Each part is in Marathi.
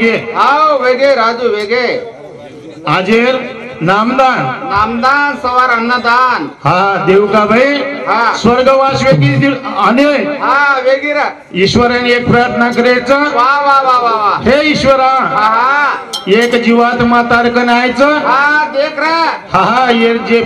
वेगे आओ वेगे राजू वेगे आजेर नामदान नामदान सवार अन्नदान हा देव का भाई हा स्वर्गवास वेगी आणि हा वेगी रा ईश्वराने एक प्रार्थना करायचं वा वा वा वा वा हे ईश्वरा हा हा एक जीवात्मा तारकन आयचं हा देख रहा हा हा ये जे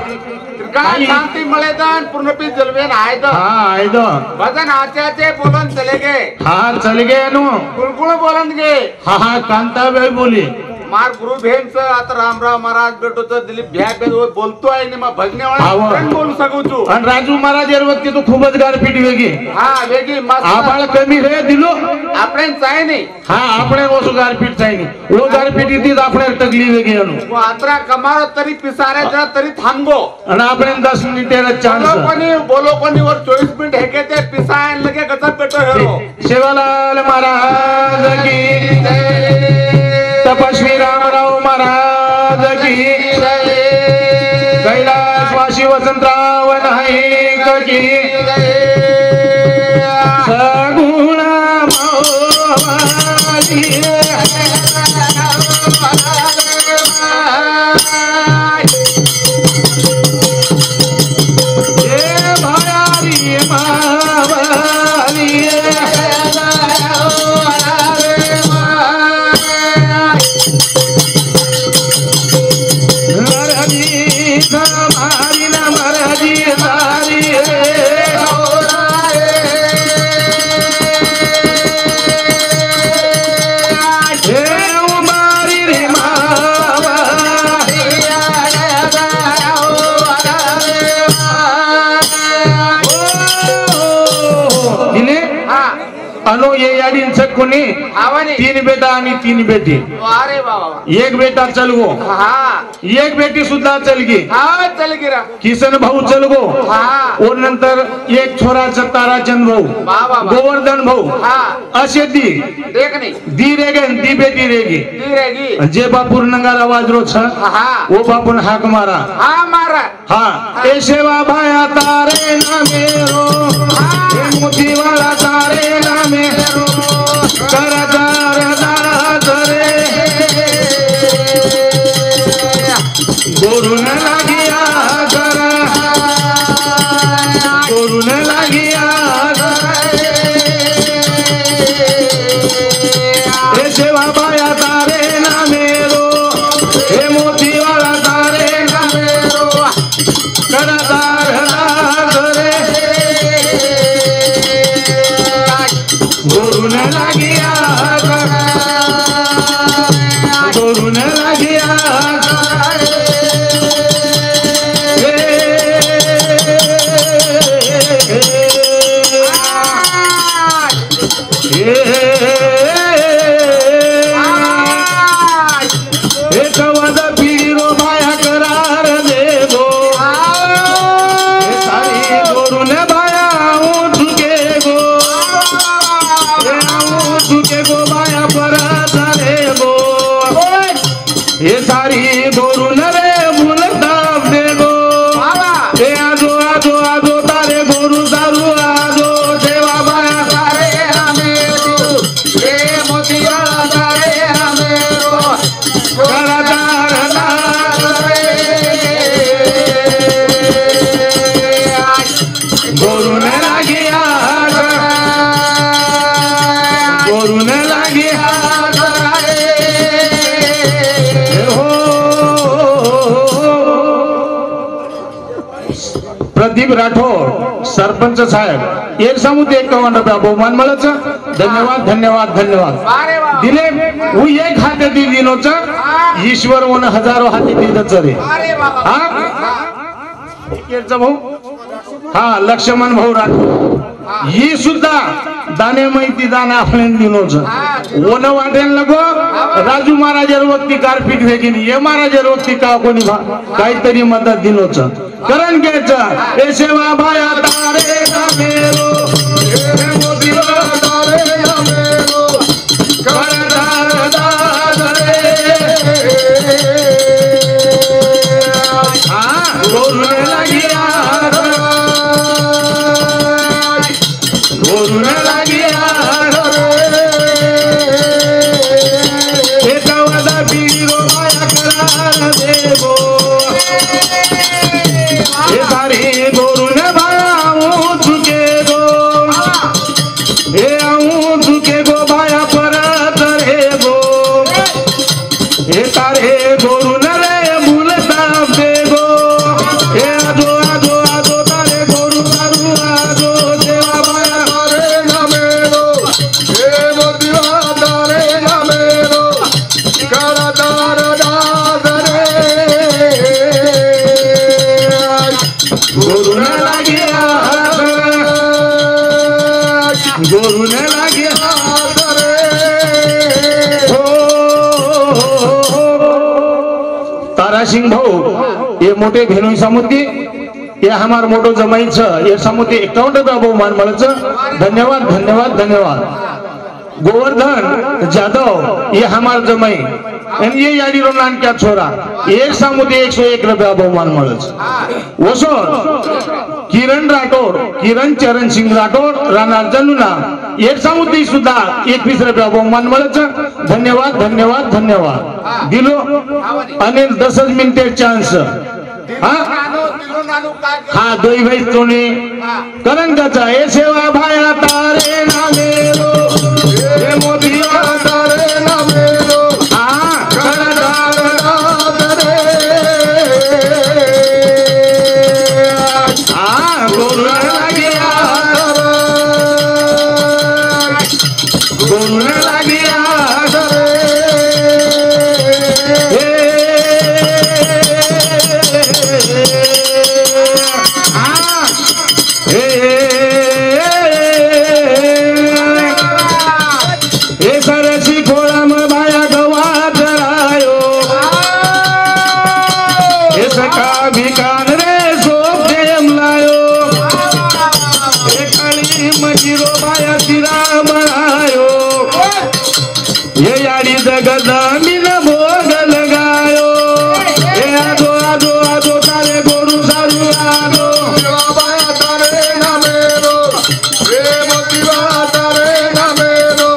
काय शांती मळेदान पूर्णपी जलवेन आयद हा आयद भजन आचाचे बोलन चले गे हा चल गे नु गुळगुळ बोलन गे हा हा कांताबाई बोली मार गुरु भेंच आता रामराव महाराज बेटो तर दिलीप भ्या बोलतो आहे ने मग भजनेवाला बोलू सकू तू आणि राजू महाराज या वक्ती तो खूपच गारपीट वेगी हा वेगी मस्त आबाळ कमी रे दिलो आपण चाय नाही हा આપણે ઓછું ગારપીટ થાય નહીં ઓ ગારપીટી થી આપણે તકલી વેગી આનું वो आत्रा कमारो तरी पिसारे जरा तरी थांबो અને આપણે 10 મિનિટેર ચાન્સ बोलो कोणी वर 24 मिनिट हेके ते पिसायन लगे गजब बेटो हेरो सेवालाल महाराज की जय तपस्वी रामराव महाराज की जय कैलासवासी वसंतराव नाईक की जय सगुण माऊली अनु ये याडींच कोणी तीन बेटा आणि तीन बेटी अरे बाबा एक बेटा चलगो हा एक बेटी सुद्धा चलगी हा चल गिरा किसन भाऊ चलगो हा और नंतर एक छोराचा ताराचंद भाऊ गोवर्धन भाऊ हा असे दी देख नाही दी रेगे दी बेटी रेगी दी रेगी जे बापूर नंगाला वाजरो छ हा वो बापून हाक मारा हा मारा हा ए सेवा भाया तारे ना मेरो ए मोती वाला तारे ना मेरो करदार दास रे गोरुन लागिया करा गोरुन लागिया ए सेवा भाया तारे ना मेरो ए मोती वाला तारे ना मेरो करदार दास रे गोरुन लागिया गोरुन लागिया कवद पीरो माया करार देवो सारी गोरुन भाया झुके गो झुके गो माया पर देवो ये सारी गोरुन रे मुल दाब देगो ए आजो आजो आजो तारे गोरु दारू आजो देवा बाया तारे आमेरो ए मोतिया तारे आमेरो करदार दास रे गोरुन लागिया गोरुन लागिया प्रदीप राठोड सरपंच साहेब एक समुद्र 51 रुपया बहुमान मळच धन्यवाद धन्यवाद धन्यवाद दिले वो एक हाते दिनोच ईश्वर वन हजारो हाती दिलच रे हा भाऊ हा लक्ष्मण भाऊ राठोड ही सुद्धा दाने माहिती दान आपल्यान दिनोच वन वाटेन लगो राजू महाराजर वक्ती कारपीट वेगिनी ये महाराजर वक्ती का कोणी काहीतरी मदत दिनोच करण घ्यायचं ए सेवा भाया तारे ना मेरो ए मोतीला तारे ना मेरो करदार दास रे हा गोरुन लागिया गोरुन लागिया रो माया करार देवो हे तारे गोरु ने भाया आऊं झुके गो हे आऊं झुके गो भाया परत रे गो हे तारे गोरु ने रे भूलता दे गो हे आजो आजो आजो तारे गोरु आजो आजो देवा भाया तारे नामेरो हे मोदिवा तारे नामेरो करदार दादरे गोरु ने लागे हाथ गोरु ने लागे हाथ तारासिंग भाऊ हे मोठे भेनोई सामुती हे हमार मोठो जमाईचं हे सामुती 51 बहुमान मिळायचं धन्यवाद धन्यवाद धन्यवाद गोवर्धन जाधव ये हमार जमाई आणि ये याडी रो नानक्या छोरा एक सामुती 101 रुपया बहुमान मिळायचं वसो किरण राठोड किरण चरण सिंग राठोड राणा जनुना एक सामुती सुद्धा 21 रुपया बहुमान मिळायचं धन्यवाद धन्यवाद धन्यवाद दिलो अनिल 10 मिनिटे चान्स हा दोई भाई तोने करंगाचा हे सेवा भाया तारे नामेरो हे मोदिया तारे नामेरो हा करदार दादरे हा गोरु लागिया गोरु लागिया जगदामिन भोग लगायो हे आजो आजो आजो तारे गोरु सारू आजो बाया तारे नामेरो हे मोदिवा तारे नामेरो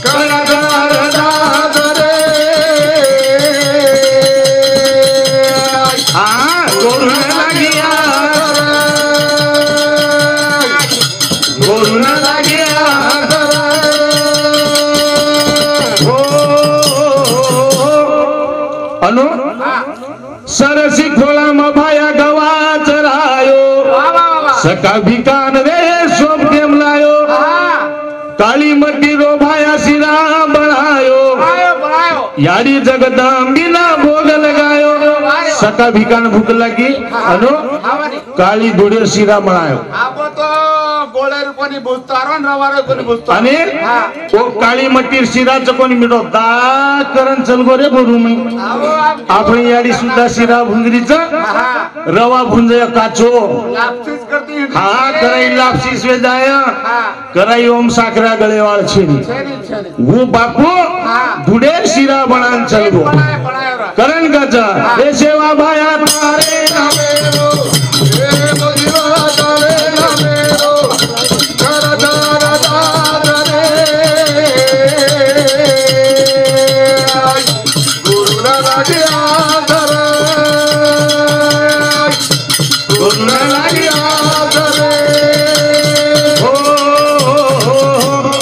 करदार दादरे हाँ गोरु ने लागिया गोरु ने लागिया अनु सरसी खोला भाया गवाच रायो सका भिकान रे सोप देम लायो काली मट्टी रो भाया सिरा बढ़ायो यारी जगदम्बिना भोग लगायो सका भिकान भूक लगी अनु काली धुडे सिरा बनायो गोळ्यावर कोणी बुजतो अरण रवार कोणी बुजतो आणि ओ काळी मट्टी शिराचं कोणी मिळो दा करण चल गो रे बोलू मी आपण याडी सुद्धा शिरा भुंगरीचं रवा भुंज काचो लापसीच करते हा कराई लापसी स्वेदाय कराई ओम साखरा गळेवाळ छेनी वो बापू धुडे शिरा बनान चल गो करण गजा हे सेवा भाया तारे नामेरो हे मोदिवा तारे नामेरो करदार दादरे गुरुला लागिया धरे गुरुला लागिया धरे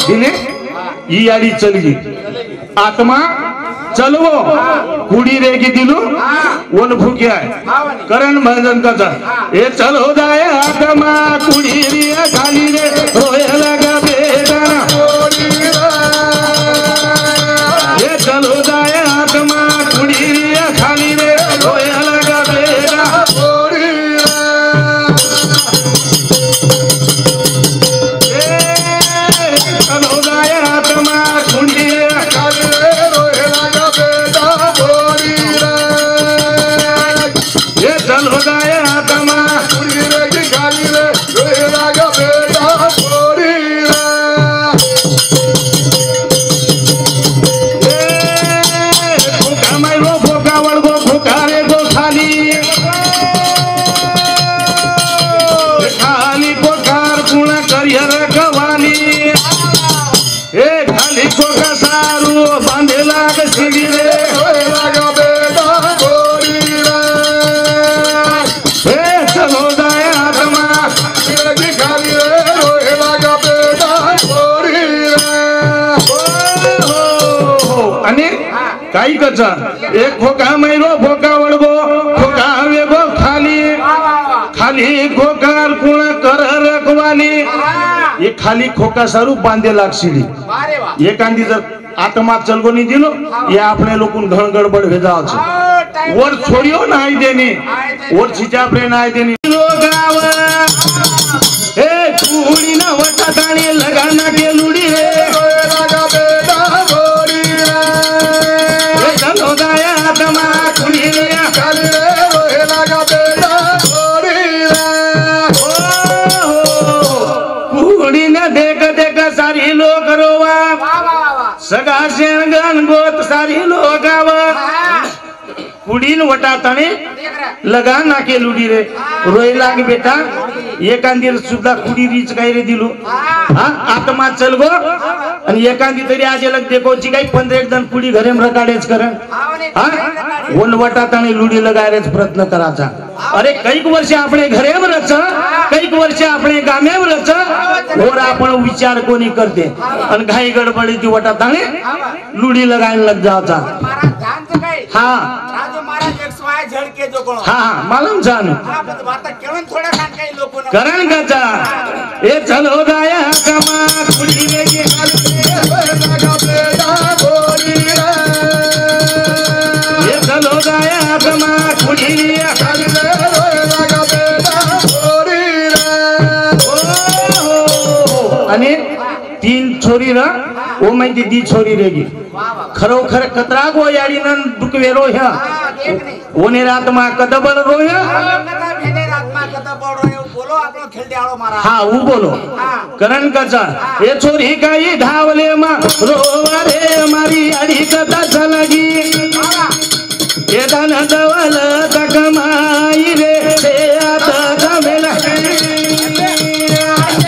दिने ही याडी चलगी आत्मा चलवो कुड़ी रेगी दिलू वन भूक्या करण भजन कचा ए चलो जाए आत्मा कुड़ी रिया खाली रे रोए लगा बेदाना ए चलो जाए आत्मा कुड़ी रिया खाली रे रोए लगा बेदा चलो जाए आत्मा कुड़ी रिया खाली रे रोए लगा बेदा ये चलो जाए आत्मा खाली रे रोए लगा बेटा काही कचा एक खोका मैरो खोका वळगो खोका वेगो खाली खाली खोकार कुणा कर रखवाली ये खाली खोका सारू बांधे लागशिली एखादी जर आत्मा चलगोनी दिलो ये आपले लोकून घण गडबड भेजावच वर छोडियो नाही देनी वर छिचा आपले नाही देनी लोगाव ए कुडी ना वटा ताणी लगाना के लुडी रे राजा बेटा गोरी रे चलो गाया आत्मा कुडी रे खाली रे राजा बेटा गोरी रे कुडी ना देख देख सारी लोक रोवा सगा शेणगण गोत सारी लोगाव कुडीन वटा ताणे लगा ना के लुडी रे रोय लाग बेटा एखादी सुद्धा कुडी रीच काय रे दिलो हा आत्मा चल गो आणि एखादी तरी आज लग देखोची काही 15 जण कुडी घरे रकाडेच करण हा वन वटा ताणे लुडी लगायच प्रयत्न करायचा अरे कैक वर्ष आपणे घरे रच कैक वर्ष आपणे गामे रच और आपण विचार कोणी करते आणि घाई गडबडी ती वटा ताणे लुडी लगायला लग जायचा हा हा मालूम जान करण कचा ए चलो गाया कमा कुडी वेगी ए चलो गाया कमा कुडी आणि 3 छोरी ना ओ माहिती दी छोरी रेगी खरोखर कतरा गो याडीनं दुखवे रोह्या ओने रातमा कदबळ रोह्या हा ऊ बोलो करण कचा ए छोरी काही धावले मा रोवा रे मारी अडी कथा चलगी ए धन दवल तकमाई रे ते आता जमेला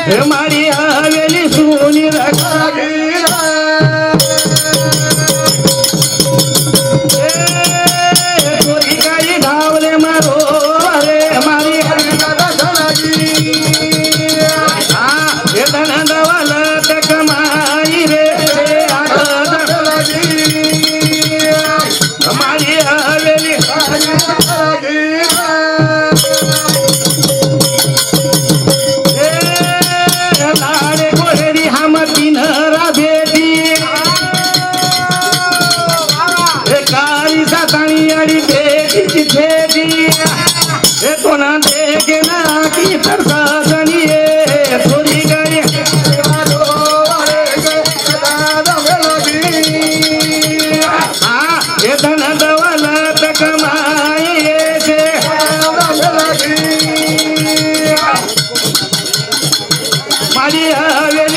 हे मारी हवेली सुनी रखागी मारी हवेली